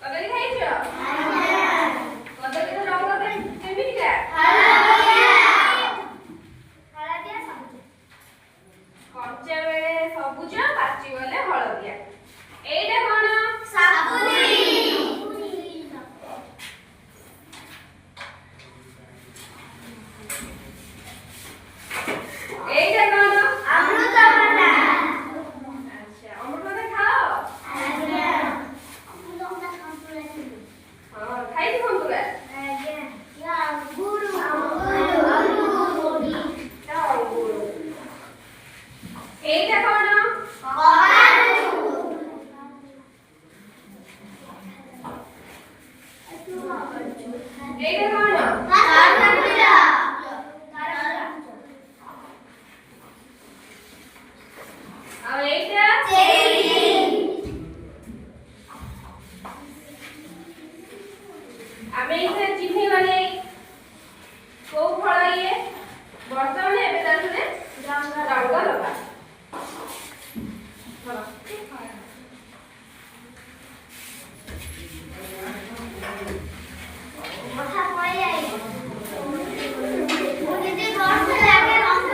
କଦଳୀ ଖାଇଛ? କଦଳୀର ରଙ୍ଗ କେମିତିକା? କଞ୍ଚା ବେଳେ ସବୁଜ, ପାଚି ଗଲେ ହଳଦିଆ। ଏଇଟା କଣ? এইটা কোন? অমৃতভণ্ডা। আচ্ছা, অমৃতভণ্ডা খাও? আজ্ঞা। অমৃতভণ্ডা সন্তুলা ছিল। হ্যাঁ, খাইছি সন্তুলা। আজ্ঞা। ইয়া গুরু। গুরু। তাও গুরু। এইটা কোন? কলারু। এইটা কোন? কাঠগোলাপ। ଆଉ ଏଇଟା ଚେରି। ଆମେ ଏଇଟା ଚିହ୍ନି ଗଲେ କୋଉ ଫଳ ଇଏ? ବର୍ତ୍ତମାନ ଏବେ ତାହେଲେ ରଙ୍ଗ ଦବା। କଥା ପଳେଇ ଆଇ ମୁଁ କେତେ ବର୍ଷ ଲାଗେ ରଙ୍ଗ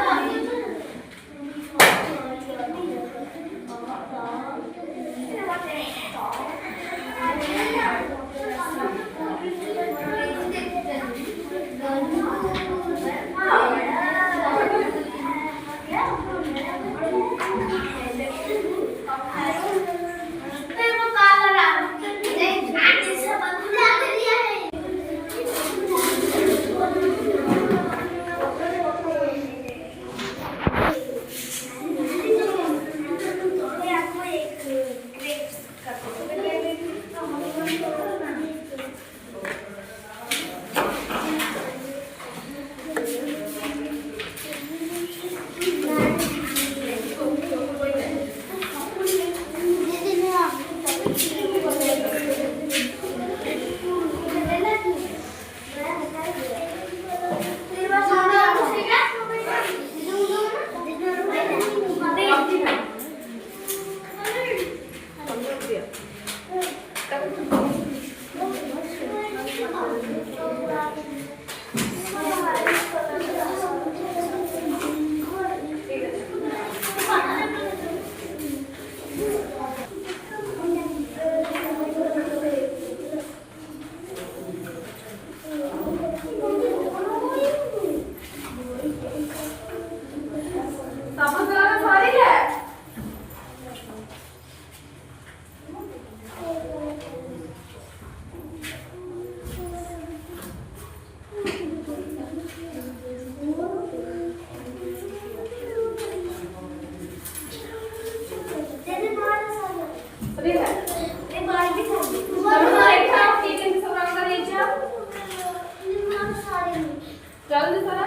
জলদি করা।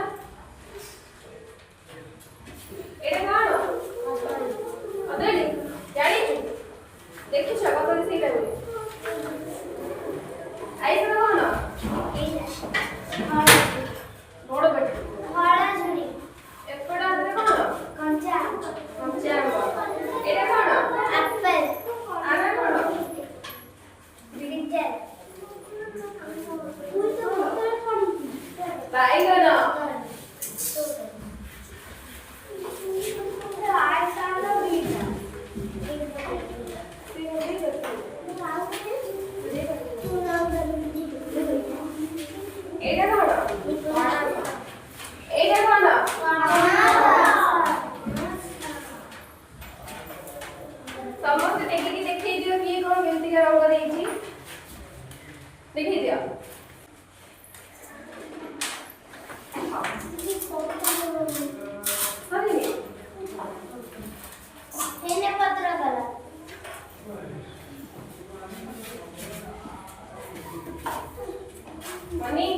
এটা কারো কদলি জানিছো দেখিছো কদলি সেইটা বলি আইসা কোন এইটা বড় বেটা বড় ঝুড়ি এপড়া আছে কোন কঞ্চা কঞ্চা এটা কোন আপেল আর কোন বিলিঞ্জার বাইগণ এটা কোন এইটা কোন ସମସ୍ତେ ଦେଖିକି ଦେଖେଇ ଦିଅ କିଏ କଣ କେମିତିକା ରଙ୍ଗ ଦେଇଛି ଦେଖେଇ ଦିଅ Money